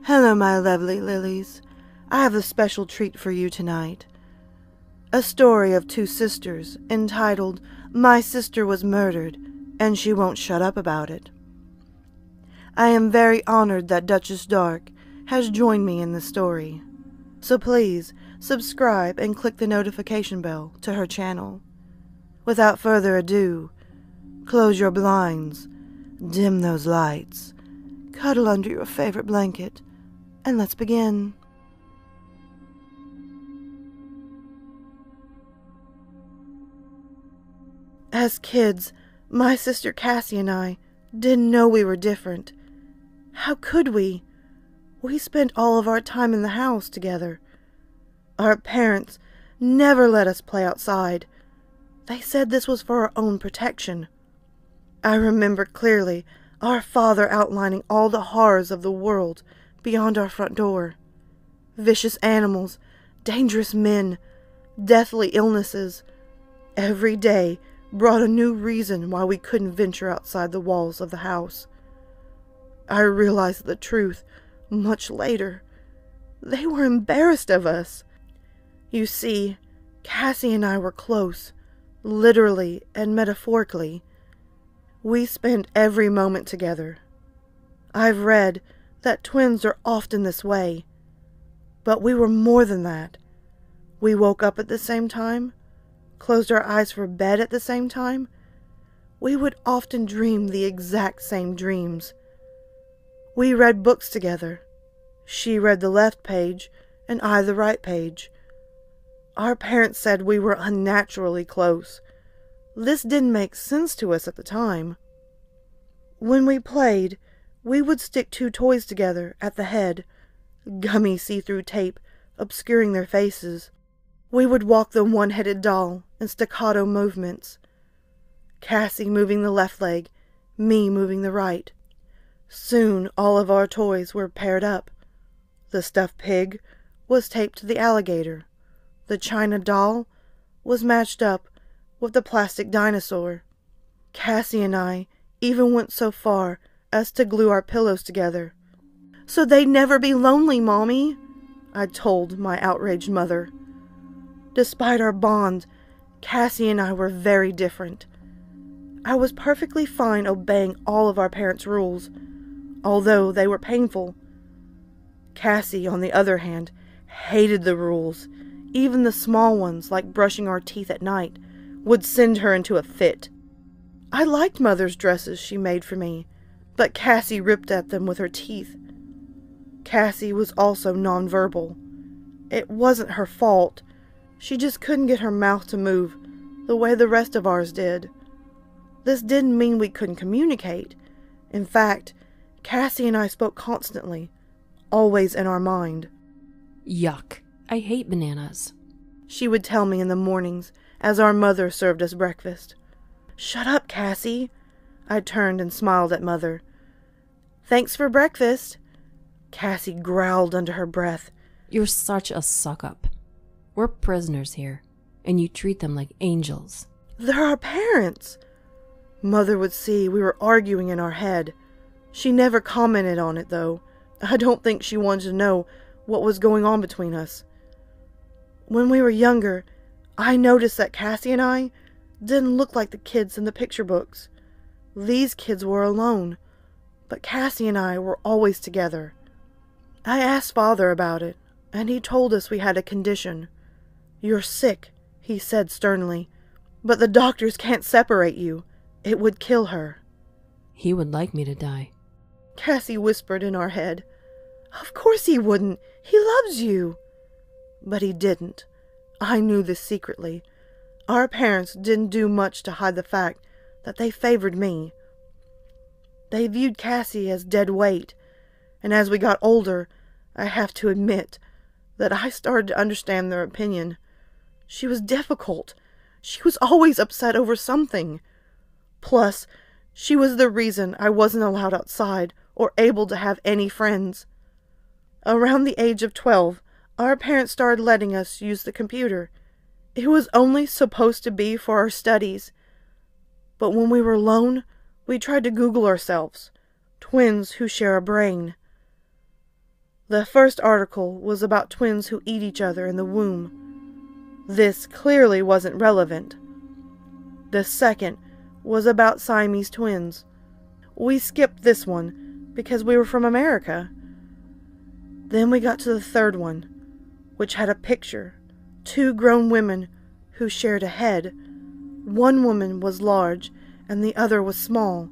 Hello, my lovely lilies. I have a special treat for you tonight. A story of two sisters entitled, My Sister Was Murdered, and She Won't Shut Up About It. I am very honored that Duchess Dark has joined me in the story, so please subscribe and click the notification bell to her channel. Without further ado, close your blinds, dim those lights, cuddle under your favorite blanket, and let's begin. As kids, my sister Cassie and I didn't know we were different. How could we? We spent all of our time in the house together. Our parents never let us play outside. They said this was for our own protection. I remember clearly our father outlining all the horrors of the world beyond our front door. Vicious animals, dangerous men, deathly illnesses. Every day brought a new reason why we couldn't venture outside the walls of the house. I realized the truth much later. They were embarrassed of us. You see, Cassie and I were close, literally and metaphorically. We spent every moment together. I've read that twins are often this way, but we were more than that. We woke up at the same time, closed our eyes for bed at the same time. We would often dream the exact same dreams. We read books together. She read the left page, and I the right page. Our parents said we were unnaturally close. This didn't make sense to us at the time. When we played, we would stick two toys together at the head, gummy see-through tape obscuring their faces. We would walk the one-headed doll in staccato movements. Cassie moving the left leg, me moving the right. Soon all of our toys were paired up. The stuffed pig was taped to the alligator. The china doll was matched up with the plastic dinosaur. Cassie and I even went so far as to glue our pillows together. So they'd never be lonely, Mommy, I told my outraged mother. Despite our bond, Cassie and I were very different. I was perfectly fine obeying all of our parents' rules, although they were painful. Cassie, on the other hand, hated the rules. Even the small ones, like brushing our teeth at night, would send her into a fit. I liked Mother's dresses she made for me, but Cassie ripped at them with her teeth. Cassie was also nonverbal. It wasn't her fault. She just couldn't get her mouth to move the way the rest of ours did. This didn't mean we couldn't communicate. In fact, Cassie and I spoke constantly, always in our mind. Yuck. I hate bananas, she would tell me in the mornings as our mother served us breakfast. Shut up, Cassie. I turned and smiled at Mother. Thanks for breakfast. Cassie growled under her breath. You're such a suck-up. We're prisoners here, and you treat them like angels. They're our parents. Mother would see we were arguing in our head. She never commented on it, though. I don't think she wanted to know what was going on between us. When we were younger, I noticed that Cassie and I didn't look like the kids in the picture books. These kids were alone, but Cassie and I were always together. I asked Father about it, and he told us we had a condition. You're sick, he said sternly, but the doctors can't separate you. It would kill her. He would like me to die, Cassie whispered in our head. Of course he wouldn't. He loves you. But he didn't. I knew this secretly. Our parents didn't do much to hide the fact that they favored me. They viewed Cassie as dead weight, and as we got older, I have to admit that I started to understand their opinion. She was difficult. She was always upset over something. Plus, she was the reason I wasn't allowed outside or able to have any friends. Around the age of 12, our parents started letting us use the computer. It was only supposed to be for our studies. But when we were alone, we tried to Google ourselves. Twins who share a brain. The first article was about twins who eat each other in the womb. This clearly wasn't relevant. The second was about Siamese twins. We skipped this one because we were from America. Then we got to the third one, which had a picture. 2 grown women who shared a head. One woman was large and the other was small.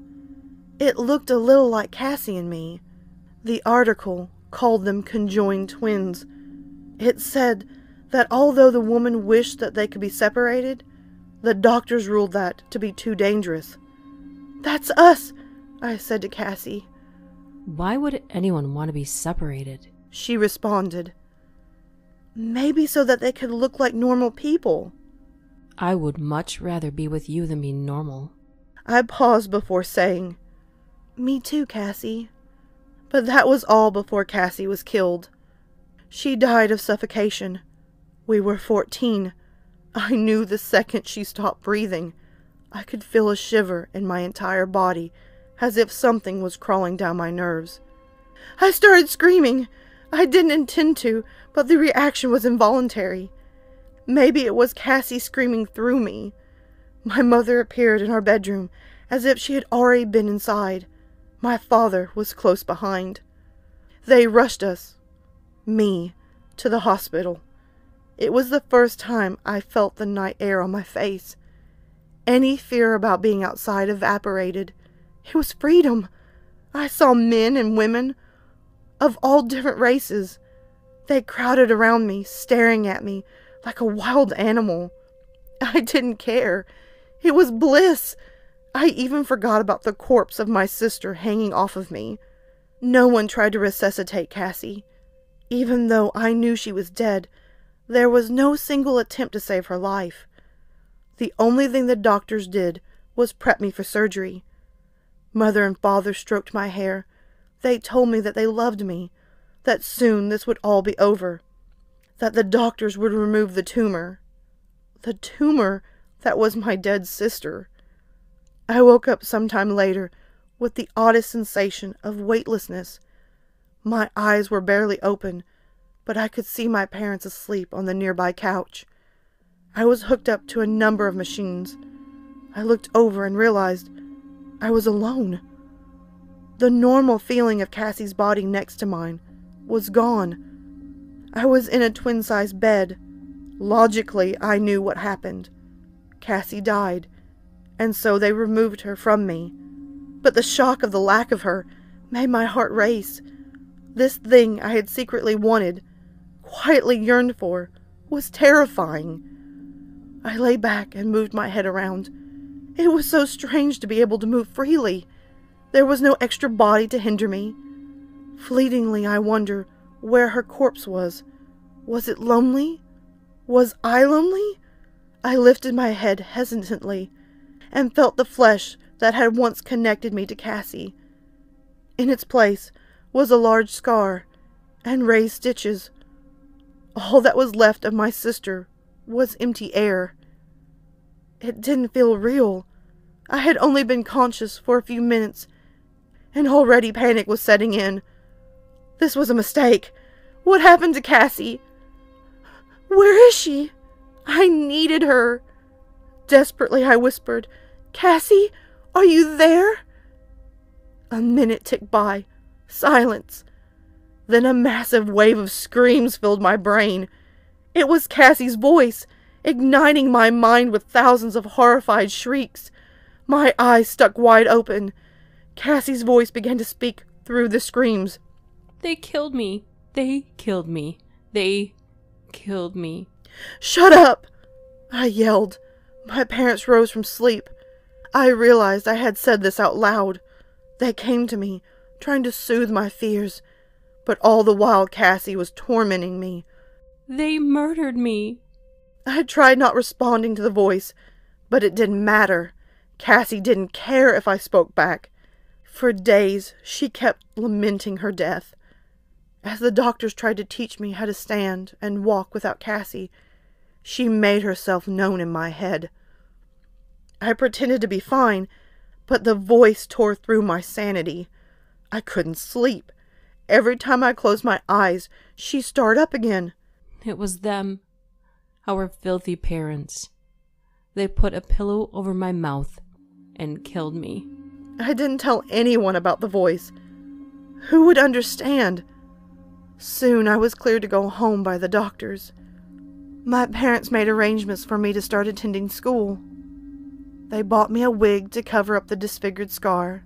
It looked a little like Cassie and me. The article called them conjoined twins. It said that although the woman wished that they could be separated, the doctors ruled that to be too dangerous. "That's us," I said to Cassie. Why would anyone want to be separated? She responded, "Maybe so that they could look like normal people." I would much rather be with you than be normal. I paused before saying, "Me too, Cassie." But that was all before Cassie was killed. She died of suffocation. We were 14. I knew the second she stopped breathing. I could feel a shiver in my entire body, as if something was crawling down my nerves. I started screaming. I didn't intend to, but the reaction was involuntary. Maybe it was Cassie screaming through me. My mother appeared in our bedroom, as if she had already been inside. My father was close behind. They rushed us, me, to the hospital. It was the first time I felt the night air on my face. Any fear about being outside evaporated. It was freedom. I saw men and women of all different races. They crowded around me, staring at me like a wild animal. I didn't care. It was bliss. I even forgot about the corpse of my sister hanging off of me. No one tried to resuscitate Cassie. Even though I knew she was dead, there was no single attempt to save her life. The only thing the doctors did was prep me for surgery. Mother and father stroked my hair. They told me that they loved me, that soon this would all be over, that the doctors would remove the tumor. The tumor that was my dead sister. I woke up sometime later with the oddest sensation of weightlessness. My eyes were barely open, but I could see my parents asleep on the nearby couch. I was hooked up to a number of machines. I looked over and realized I was alone. The normal feeling of Cassie's body next to mine was gone. I was in a twin-sized bed. Logically, I knew what happened. Cassie died, and so they removed her from me. But the shock of the lack of her made my heart race. This thing I had secretly wanted, quietly yearned for, was terrifying. I lay back and moved my head around. It was so strange to be able to move freely. There was no extra body to hinder me. Fleetingly, I wonder where her corpse was. Was it lonely? Was I lonely? I lifted my head hesitantly and felt the flesh that had once connected me to Cassie. In its place was a large scar and raised stitches. All that was left of my sister was empty air. It didn't feel real. I had only been conscious for a few minutes, and already panic was setting in. This was a mistake. What happened to Cassie? Where is she? I needed her. Desperately, I whispered, "Cassie, are you there?" A minute ticked by. Silence. Then a massive wave of screams filled my brain. It was Cassie's voice, igniting my mind with thousands of horrified shrieks. My eyes stuck wide open. Cassie's voice began to speak through the screams. They killed me. They killed me. They killed me. "Shut up!" I yelled. My parents rose from sleep. I realized I had said this out loud. They came to me, trying to soothe my fears, but all the while Cassie was tormenting me. They murdered me. I tried not responding to the voice, but it didn't matter. Cassie didn't care if I spoke back. For days, she kept lamenting her death. As the doctors tried to teach me how to stand and walk without Cassie, she made herself known in my head. I pretended to be fine, but the voice tore through my sanity. I couldn't sleep. Every time I closed my eyes, she started up again. It was them, our filthy parents. They put a pillow over my mouth and killed me. I didn't tell anyone about the voice. Who would understand? Soon I was cleared to go home by the doctors. My parents made arrangements for me to start attending school. They bought me a wig to cover up the disfigured scar.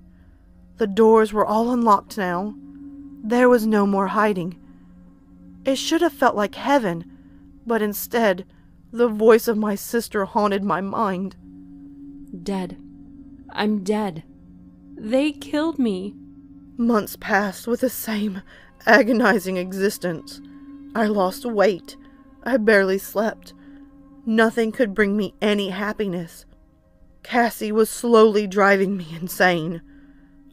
The doors were all unlocked now. There was no more hiding. It should have felt like heaven, but instead, the voice of my sister haunted my mind. Dead. I'm dead. They killed me. Months passed with the same agonizing existence. I lost weight. I barely slept. Nothing could bring me any happiness. Cassie was slowly driving me insane.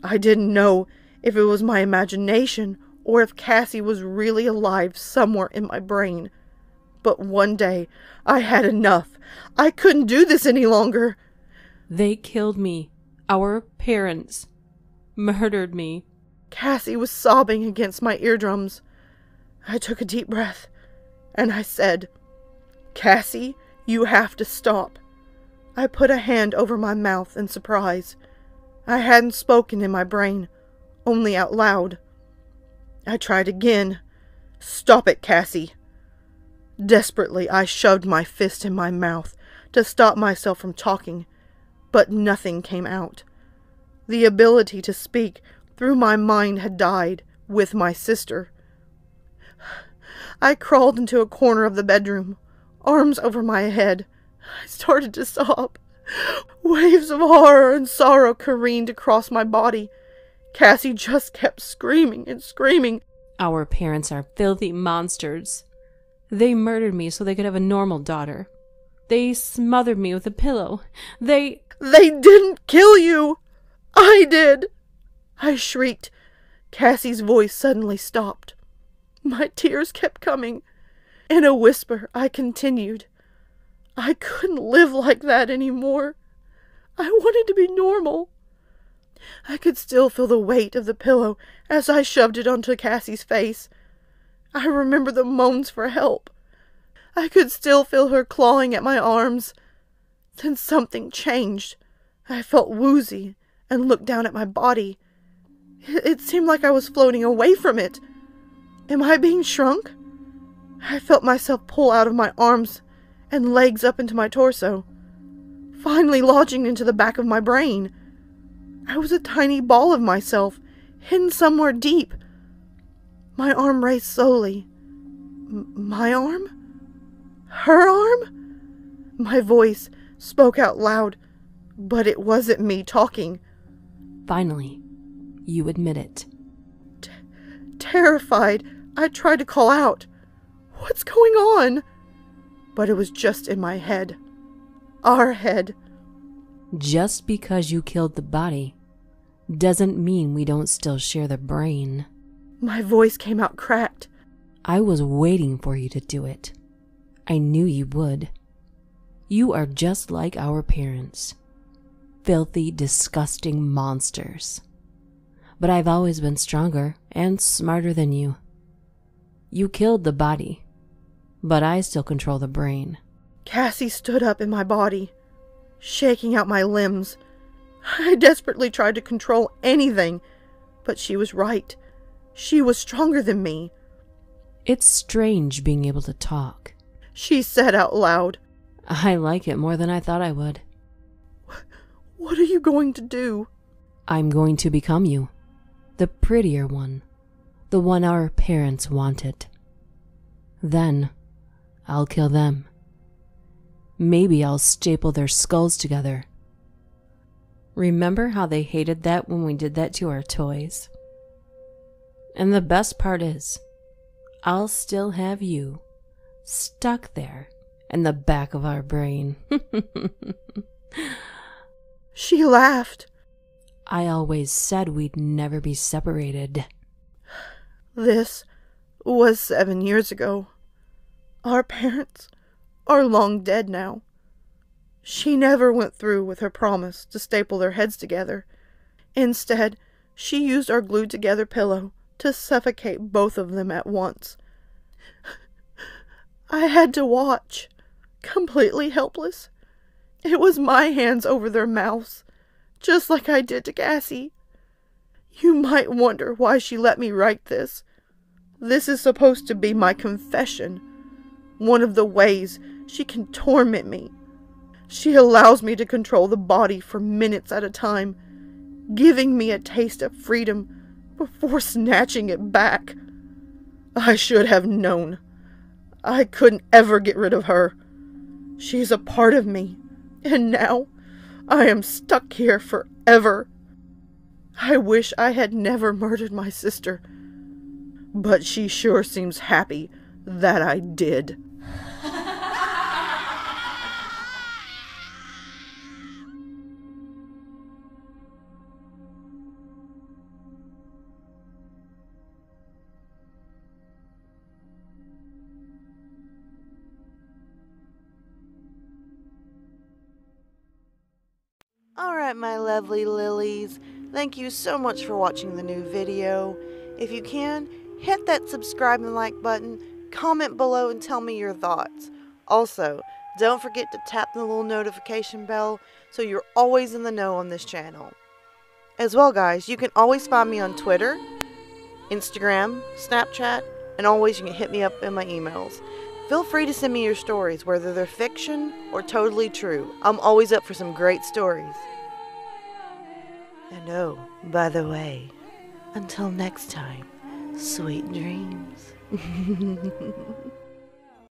I didn't know if it was my imagination or if Cassie was really alive somewhere in my brain. But one day, I had enough. I couldn't do this any longer. They killed me. Our parents murdered me. Cassie was sobbing against my eardrums. I took a deep breath, and I said, "Cassie, you have to stop." I put a hand over my mouth in surprise. I hadn't spoken in my brain, only out loud. I tried again. "Stop it, Cassie." Desperately, I shoved my fist in my mouth to stop myself from talking, but nothing came out. The ability to speak through my mind had died with my sister. I crawled into a corner of the bedroom, arms over my head. I started to sob. Waves of horror and sorrow careened across my body. Cassie just kept screaming and screaming. Our parents are filthy monsters. They murdered me so they could have a normal daughter. They smothered me with a pillow. They didn't kill you! I did! I shrieked. Cassie's voice suddenly stopped. My tears kept coming. In a whisper, I continued. I couldn't live like that anymore. I wanted to be normal. I could still feel the weight of the pillow as I shoved it onto Cassie's face. I remember the moans for help. I could still feel her clawing at my arms. Then something changed. I felt woozy and looked down at my body. It seemed like I was floating away from it. Am I being shrunk? I felt myself pull out of my arms and legs up into my torso, finally lodging into the back of my brain. I was a tiny ball of myself, hidden somewhere deep. My arm raised slowly. My arm? Her arm? My voice spoke out loud, but it wasn't me talking. Finally, you admit it. Terrified, I tried to call out, "What's going on?" But it was just in my head. Our head. Just because you killed the body doesn't mean we don't still share the brain. My voice came out cracked. I was waiting for you to do it. I knew you would. You are just like our parents. Filthy, disgusting monsters. But I've always been stronger and smarter than you. You killed the body, but I still control the brain. Cassie stood up in my body, shaking out my limbs. I desperately tried to control anything, but she was right. She was stronger than me. It's strange being able to talk. She said out loud. I like it more than I thought I would. What are you going to do? I'm going to become you. The prettier one. The one our parents wanted. Then, I'll kill them. Maybe I'll staple their skulls together. Remember how they hated that when we did that to our toys? And the best part is, I'll still have you stuck there in the back of our brain. She laughed. I always said we'd never be separated. This was 7 years ago. Our parents are long dead now. She never went through with her promise to staple their heads together. Instead, she used our glued-together pillow to suffocate both of them at once. I had to watch, completely helpless. It was my hands over their mouths, just like I did to Cassie. You might wonder why she let me write this. This is supposed to be my confession, one of the ways she can torment me. She allows me to control the body for minutes at a time, giving me a taste of freedom before snatching it back. I should have known. I couldn't ever get rid of her. She's a part of me, and now I am stuck here forever. I wish I had never murdered my sister, but she sure seems happy that I did. Alright, my lovely Lilies, thank you so much for watching the new video. If you can, hit that subscribe and like button, comment below and tell me your thoughts. Also, don't forget to tap the little notification bell so you're always in the know on this channel. As well, guys, you can always find me on Twitter, Instagram, Snapchat, and always you can hit me up in my emails. Feel free to send me your stories, whether they're fiction or totally true. I'm always up for some great stories. And oh, by the way, until next time, sweet dreams.